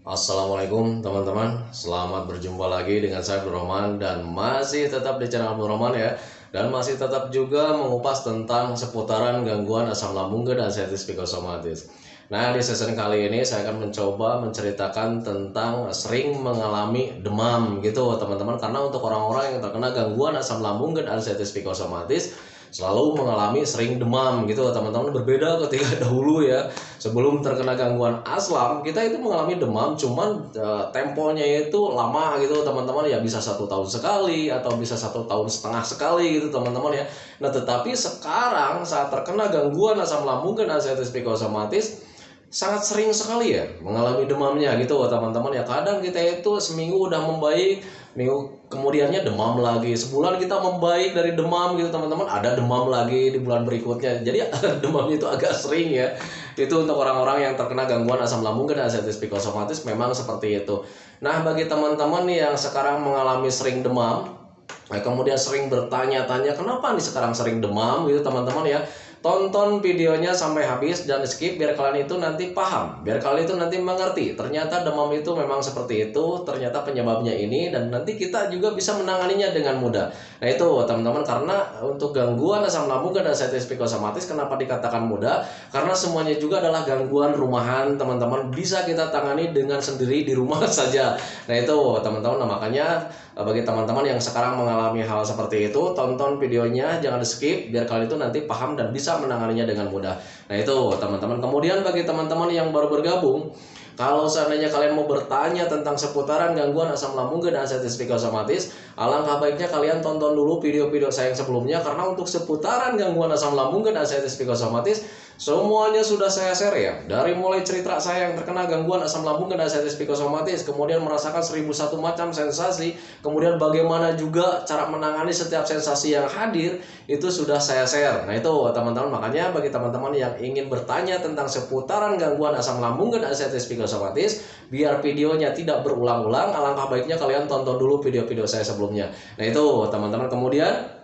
Assalamualaikum teman-teman, selamat berjumpa lagi dengan saya Abdul Rahman dan masih tetap di channel Abdul Rahman ya. Dan masih tetap juga mengupas tentang seputaran gangguan asam lambung dan anxiety psikosomatis. Nah, di season kali ini saya akan mencoba menceritakan tentang sering mengalami demam gitu teman-teman. Karena untuk orang-orang yang terkena gangguan asam lambung dan anxiety psikosomatis selalu mengalami sering demam gitu teman-teman. Berbeda ketika dahulu ya, sebelum terkena gangguan asam kita itu mengalami demam, cuman temponya itu lama gitu teman-teman ya, bisa 1 tahun sekali atau bisa 1,5 tahun sekali gitu teman-teman ya. Nah, tetapi sekarang saat terkena gangguan asam lambung dan anxiety psikosomatis sangat sering sekali ya mengalami demamnya gitu teman-teman ya. Kadang kita itu seminggu udah membaik, minggu kemudiannya demam lagi, sebulan kita membaik dari demam gitu teman-teman, ada demam lagi di bulan berikutnya. Jadi demamnya itu agak sering ya. Itu untuk orang-orang yang terkena gangguan asam lambung dan anxiety psikosomatis memang seperti itu. Nah, bagi teman-teman nih yang sekarang mengalami sering demam, nah, kemudian sering bertanya-tanya kenapa nih sekarang sering demam gitu teman-teman ya. Tonton videonya sampai habis dan skip biar kalian itu nanti paham, biar kalian itu nanti mengerti. Ternyata demam itu memang seperti itu, ternyata penyebabnya ini, dan nanti kita juga bisa menanganinya dengan mudah. Nah itu teman-teman, karena untuk gangguan asam lambung dan anxiety psikosomatis kenapa dikatakan mudah? Karena semuanya juga adalah gangguan rumahan teman-teman, bisa kita tangani dengan sendiri di rumah saja. Nah itu teman-teman, nah, makanya bagi teman-teman yang sekarang mengalami hal seperti itu, tonton videonya, jangan di skip biar kalian itu nanti paham dan bisa menanganinya dengan mudah. Nah itu teman-teman. Kemudian bagi teman-teman yang baru bergabung, kalau seandainya kalian mau bertanya tentang seputaran gangguan asam lambung dan anxiety psikosomatis, alangkah baiknya kalian tonton dulu video-video saya yang sebelumnya, karena untuk seputaran gangguan asam lambung dan anxiety psikosomatis semuanya sudah saya share ya. Dari mulai cerita saya yang terkena gangguan asam lambung dan anxiety psikosomatis, kemudian merasakan 1001 macam sensasi, kemudian bagaimana juga cara menangani setiap sensasi yang hadir, itu sudah saya share. Nah itu teman-teman, makanya bagi teman-teman yang ingin bertanya tentang seputaran gangguan asam lambung dan anxiety psikosomatis, biar videonya tidak berulang-ulang, alangkah baiknya kalian tonton dulu video-video saya sebelumnya. Nah itu teman-teman. Kemudian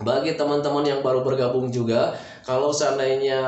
bagi teman-teman yang baru bergabung juga, kalau seandainya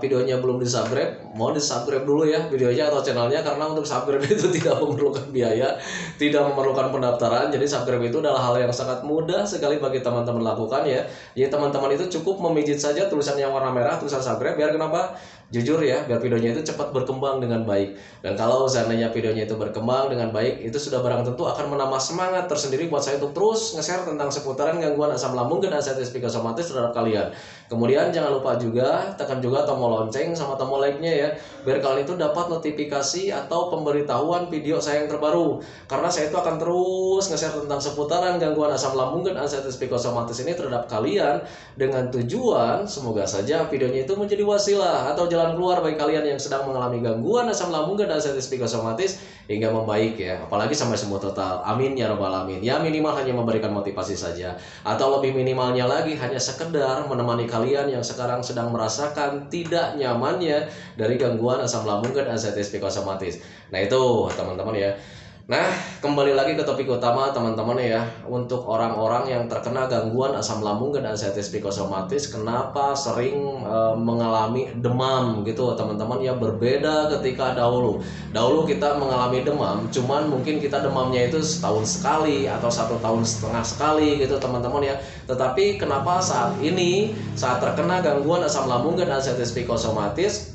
videonya belum di-subscribe, mau di-subscribe dulu ya videonya atau channelnya, karena untuk subscribe itu tidak memerlukan biaya, tidak memerlukan pendaftaran. Jadi subscribe itu adalah hal yang sangat mudah sekali bagi teman-teman lakukan ya. Jadi teman-teman itu cukup memijit saja tulisan yang warna merah, tulisan subscribe, biar kenapa? Jujur ya, biar videonya itu cepat berkembang dengan baik. Dan kalau seandainya videonya itu berkembang dengan baik, itu sudah barang tentu akan menambah semangat tersendiri buat saya untuk terus nge-share tentang seputaran gangguan asam lambung dan anxiety psikosomatis terhadap kalian. Kemudian jangan lupa juga tekan juga tombol lonceng sama tombol like-nya ya, biar kalian itu dapat notifikasi atau pemberitahuan video saya yang terbaru. Karena saya itu akan terus nge-share tentang seputaran gangguan asam lambung dan anxiety psikosomatis ini terhadap kalian, dengan tujuan semoga saja videonya itu menjadi wasilah atau jalan keluar bagi kalian yang sedang mengalami gangguan asam lambung dan anxiety psikosomatis hingga membaik ya, apalagi sampai sembuh total. Amin ya rabbal alamin. Ya minimal hanya memberikan motivasi saja, atau lebih minimalnya lagi hanya sekedar menemani kalian yang sekarang sedang merasakan tidak nyamannya dari gangguan asam lambung dan anxiety psikosomatis. Nah itu teman-teman ya. Nah, kembali lagi ke topik utama teman-teman ya. Untuk orang-orang yang terkena gangguan asam lambung dan anxiety psikosomatis, kenapa sering mengalami demam gitu teman-teman ya. Berbeda ketika dahulu. Dahulu kita mengalami demam, cuman mungkin kita demamnya itu setahun sekali atau 1,5 tahun sekali gitu teman-teman ya. Tetapi kenapa saat ini, saat terkena gangguan asam lambung dan anxiety psikosomatis,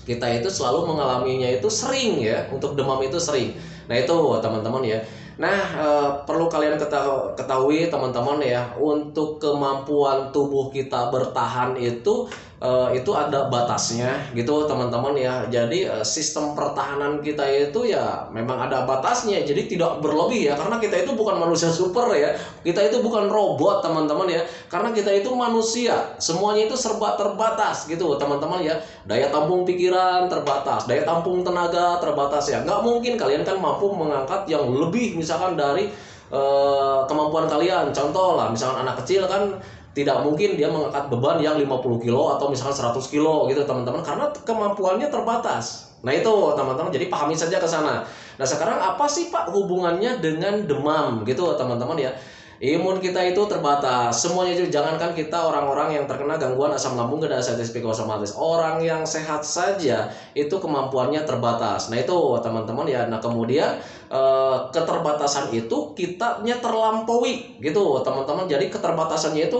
kita itu selalu mengalaminya itu sering ya. Untuk demam itu sering. Nah itu teman-teman ya. Nah perlu kalian ketahui teman-teman ya, untuk kemampuan tubuh kita bertahan itu ada batasnya gitu teman-teman ya. Jadi sistem pertahanan kita itu ya memang ada batasnya, jadi tidak berlebih ya, karena kita itu bukan manusia super ya, kita itu bukan robot teman-teman ya, karena kita itu manusia, semuanya itu serba terbatas gitu teman-teman ya. Daya tampung pikiran terbatas, daya tampung tenaga terbatas ya. Nggak mungkin kalian kan mampu mengangkat yang lebih misalkan dari kemampuan kalian. Contoh lah, misalkan anak kecil kan tidak mungkin dia mengangkat beban yang 50 kilo atau misalkan 100 kilo gitu teman-teman, karena kemampuannya terbatas. Nah itu teman-teman, jadi pahami saja ke sana. Nah sekarang apa sih Pak hubungannya dengan demam gitu teman-teman ya. Imun kita itu terbatas. Semuanya itu, jangankan kita orang-orang yang terkena gangguan asam lambung dan diabetes psikosomatis, orang yang sehat saja itu kemampuannya terbatas. Nah itu teman-teman ya. Nah kemudian keterbatasan itu kitanya terlampaui gitu teman-teman. Jadi keterbatasannya itu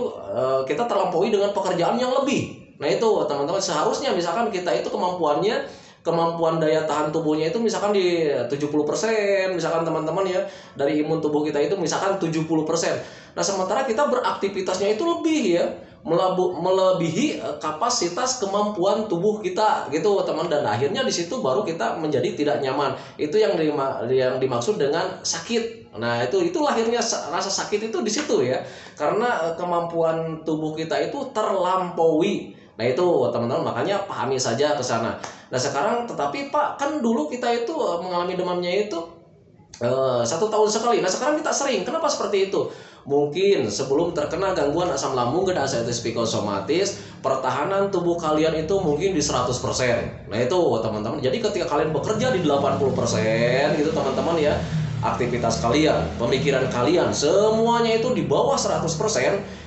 kita terlampaui dengan pekerjaan yang lebih. Nah itu teman-teman, seharusnya misalkan kita itu kemampuan daya tahan tubuhnya itu misalkan di 70%, misalkan teman-teman ya, dari imun tubuh kita itu misalkan 70%. Nah sementara kita beraktivitasnya itu lebih ya, melebihi kapasitas kemampuan tubuh kita gitu teman, dan akhirnya di situ baru kita menjadi tidak nyaman. Itu yang dimaksud dengan sakit. Nah itu lahirnya rasa sakit itu di situ ya, karena kemampuan tubuh kita itu terlampaui. Nah itu teman-teman, makanya pahami saja ke sana. Nah sekarang tetapi Pak, kan dulu kita itu mengalami demamnya itu 1 tahun sekali. Nah sekarang kita sering. Kenapa seperti itu? Mungkin sebelum terkena gangguan asam lambung dan diabetes psikosomatis, pertahanan tubuh kalian itu mungkin di 100%. Nah itu teman-teman. Jadi ketika kalian bekerja di 80% gitu teman-teman ya, aktivitas kalian, pemikiran kalian, semuanya itu di bawah 100%,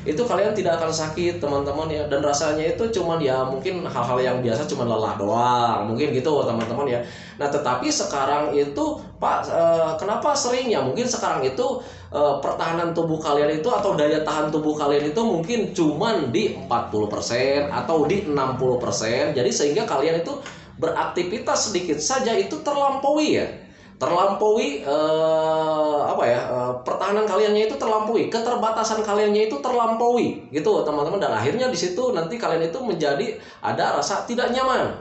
itu kalian tidak akan sakit teman-teman ya. Dan rasanya itu cuman ya mungkin hal-hal yang biasa, cuman lelah doang, mungkin gitu teman-teman ya. Nah tetapi sekarang itu Pak, kenapa sering ya? Mungkin sekarang itu pertahanan tubuh kalian itu atau daya tahan tubuh kalian itu mungkin cuman di 40% atau di 60%. Jadi sehingga kalian itu beraktivitas sedikit saja itu terlampaui ya, pertahanan kaliannya itu terlampaui, keterbatasan kaliannya itu terlampaui gitu teman-teman. Dan akhirnya di situ nanti kalian itu menjadi ada rasa tidak nyaman,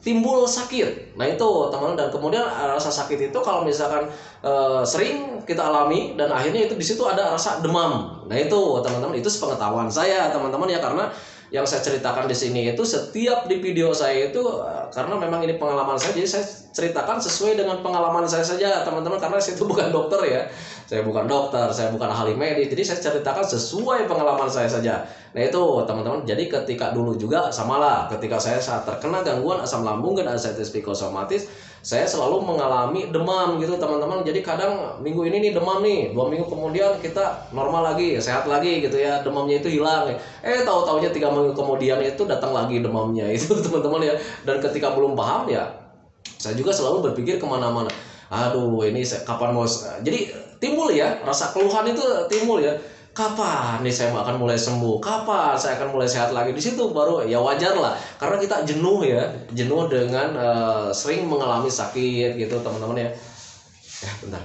timbul sakit. Nah itu teman-teman, dan kemudian rasa sakit itu kalau misalkan sering kita alami, dan akhirnya itu di situ ada rasa demam. Nah itu teman-teman, itu sepengetahuan saya teman-teman ya, karena yang saya ceritakan di sini itu setiap di video saya itu karena memang ini pengalaman saya, jadi saya ceritakan sesuai dengan pengalaman saya saja teman-teman, karena saya itu bukan dokter ya, saya bukan dokter, saya bukan ahli medis, jadi saya ceritakan sesuai pengalaman saya saja. Nah itu teman-teman, jadi ketika dulu juga samalah, ketika saya saat terkena gangguan asam lambung dan diabetes psikosomatis, saya selalu mengalami demam gitu teman-teman. Jadi kadang minggu ini nih demam nih, 2 minggu kemudian kita normal lagi, sehat lagi gitu ya, demamnya itu hilang. Tahu-taunya 3 minggu kemudian itu datang lagi demamnya itu teman-teman ya. Dan ketika belum paham ya, saya juga selalu berpikir kemana-mana. Aduh ini kapan mau, jadi timbul ya rasa keluhan itu timbul ya. Kapan nih saya akan mulai sembuh? Kapan saya akan mulai sehat lagi? Di situ baru ya wajar lah, karena kita jenuh ya, jenuh dengan sering mengalami sakit gitu teman-teman ya. Ya bentar.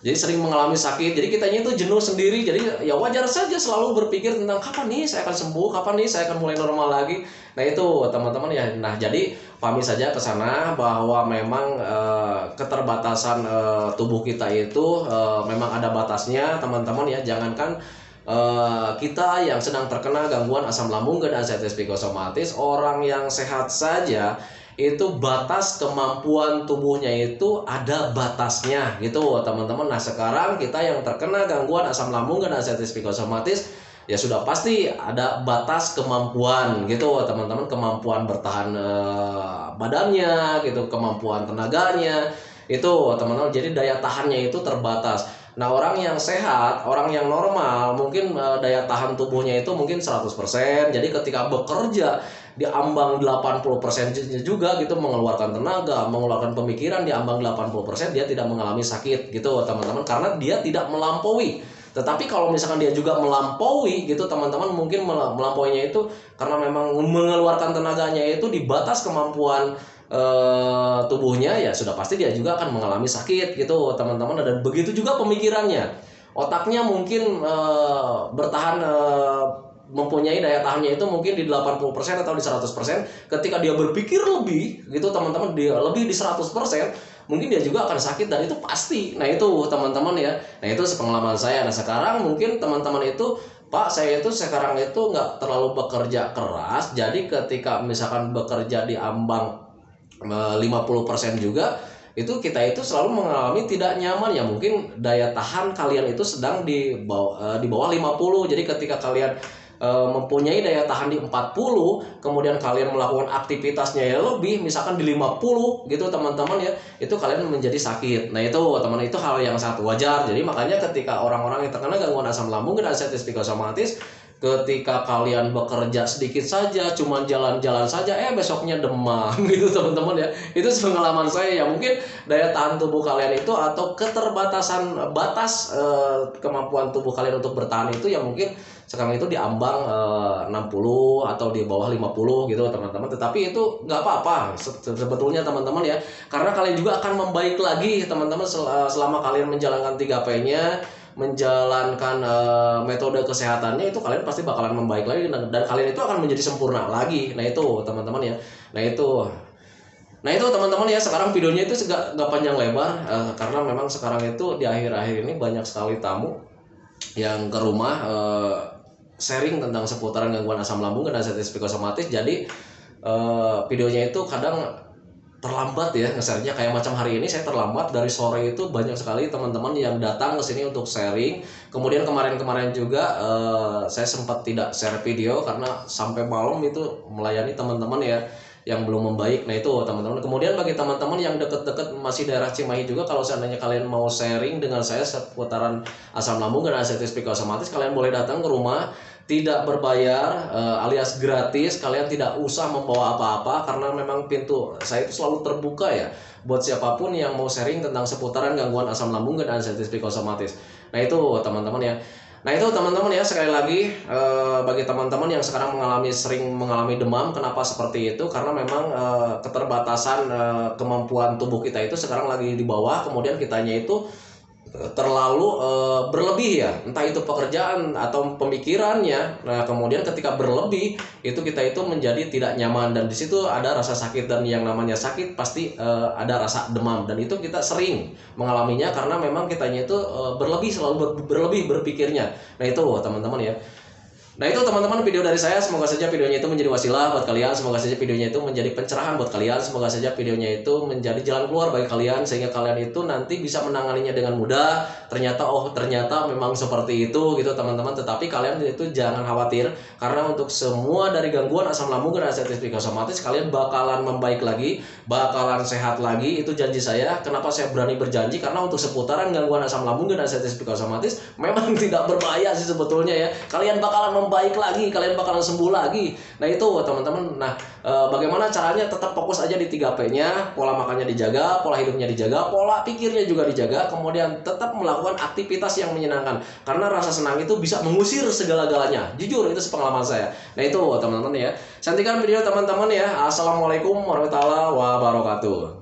Jadi sering mengalami sakit, jadi kitanya itu jenuh sendiri. Jadi ya wajar saja selalu berpikir tentang kapan nih saya akan sembuh, kapan nih saya akan mulai normal lagi. Nah itu teman-teman ya. Nah jadi pahami saja ke sana bahwa memang keterbatasan tubuh kita itu memang ada batasnya teman-teman ya. Jangankan kita yang sedang terkena gangguan asam lambung dan diabetes psikosomatis, orang yang sehat saja itu batas kemampuan tubuhnya itu ada batasnya gitu teman-teman. Nah sekarang kita yang terkena gangguan asam lambung dan diabetes psikosomatis, ya sudah pasti ada batas kemampuan gitu teman-teman, kemampuan bertahan badannya gitu, kemampuan tenaganya itu teman-teman. Jadi daya tahannya itu terbatas. Nah orang yang sehat, orang yang normal, mungkin daya tahan tubuhnya itu mungkin 100%. Jadi ketika bekerja di ambang 80% juga gitu, mengeluarkan tenaga, mengeluarkan pemikiran di ambang 80%, dia tidak mengalami sakit gitu teman-teman, karena dia tidak melampaui. Tetapi kalau misalkan dia juga melampaui gitu teman-teman, mungkin melampauinya itu karena memang mengeluarkan tenaganya itu di batas kemampuan tubuhnya, ya sudah pasti dia juga akan mengalami sakit gitu teman-teman. Dan begitu juga pemikirannya, otaknya mungkin bertahan mempunyai daya tahannya itu mungkin di 80% atau di 100%. Ketika dia berpikir lebih gitu teman-teman, dia lebih di 100%, mungkin dia juga akan sakit, dan itu pasti. Nah itu teman-teman ya. Nah itu sepengalaman saya. Nah sekarang mungkin teman-teman itu, Pak saya itu sekarang itu nggak terlalu bekerja keras, jadi ketika misalkan bekerja di ambang 50% juga, itu kita itu selalu mengalami tidak nyaman ya. Mungkin daya tahan kalian itu sedang di bawah 50. Jadi ketika kalian mempunyai daya tahan di 40, kemudian kalian melakukan aktivitasnya ya lebih, misalkan di 50 gitu teman-teman ya, itu kalian menjadi sakit. Nah itu teman, itu hal yang sangat wajar. Jadi makanya ketika orang-orang yang terkena gangguan asam lambung dan anxiety psikosomatis, ketika kalian bekerja sedikit saja, cuman jalan-jalan saja, besoknya demam gitu teman-teman ya. Itu pengalaman saya ya, mungkin daya tahan tubuh kalian itu atau keterbatasan batas kemampuan tubuh kalian untuk bertahan itu ya mungkin sekarang itu di ambang 60 atau di bawah 50 gitu teman-teman. Tetapi itu nggak apa-apa sebetulnya teman-teman ya, karena kalian juga akan membaik lagi teman-teman selama kalian menjalankan 3P-nya, menjalankan metode kesehatannya, itu kalian pasti bakalan membaik lagi dan kalian itu akan menjadi sempurna lagi. Nah itu teman-teman ya. Nah itu teman-teman ya, sekarang videonya itu nggak panjang lebar karena memang sekarang itu di akhir-akhir ini banyak sekali tamu yang ke rumah sharing tentang seputaran gangguan asam lambung dan anxiety psikosomatis. Jadi videonya itu kadang terlambat ya nge-share-nya, kayak macam hari ini saya terlambat, dari sore itu banyak sekali teman-teman yang datang ke sini untuk sharing. Kemudian kemarin-kemarin juga saya sempat tidak share video karena sampai malam itu melayani teman-teman ya yang belum membaik. Nah itu teman-teman. Kemudian bagi teman-teman yang deket-deket masih daerah Cimahi juga, kalau seandainya kalian mau sharing dengan saya seputaran asam lambung dan anxiety psikosomatis, kalian boleh datang ke rumah, tidak berbayar alias gratis. Kalian tidak usah membawa apa-apa karena memang pintu saya itu selalu terbuka ya buat siapapun yang mau sharing tentang seputaran gangguan asam lambung dan anxiety psikosomatis. Nah itu teman-teman ya. Nah itu teman-teman ya, sekali lagi bagi teman-teman yang sekarang sering mengalami demam, kenapa seperti itu? Karena memang keterbatasan kemampuan tubuh kita itu sekarang lagi di bawah, kemudian kitanya itu terlalu berlebih ya, entah itu pekerjaan atau pemikirannya. Nah kemudian ketika berlebih itu kita itu menjadi tidak nyaman, dan di situ ada rasa sakit, dan yang namanya sakit pasti ada rasa demam, dan itu kita sering mengalaminya karena memang kitanya itu berlebih, selalu berlebih berpikirnya. Nah itu teman-teman ya. Nah itu teman-teman video dari saya, semoga saja videonya itu menjadi wasilah buat kalian, semoga saja videonya itu menjadi pencerahan buat kalian, semoga saja videonya itu menjadi jalan keluar bagi kalian, sehingga kalian itu nanti bisa menanganinya dengan mudah. Ternyata memang seperti itu gitu teman-teman. Tetapi kalian itu jangan khawatir, karena untuk semua dari gangguan asam lambung dan anxiety psikosomatis kalian bakalan membaik lagi, bakalan sehat lagi, itu janji saya. Kenapa saya berani berjanji? Karena untuk seputaran gangguan asam lambung dan anxiety psikosomatis memang tidak berbahaya sih sebetulnya ya. Kalian bakalan membaik lagi, kalian bakalan sembuh lagi. Nah itu teman-teman. Nah bagaimana caranya? Tetap fokus aja di 3P-nya, pola makannya dijaga, pola hidupnya dijaga, pola pikirnya juga dijaga, kemudian tetap melakukan aktivitas yang menyenangkan, karena rasa senang itu bisa mengusir segala-galanya. Jujur itu pengalaman saya. Nah itu teman-teman ya, cantikan video teman-teman ya. Assalamualaikum warahmatullahi wabarakatuh.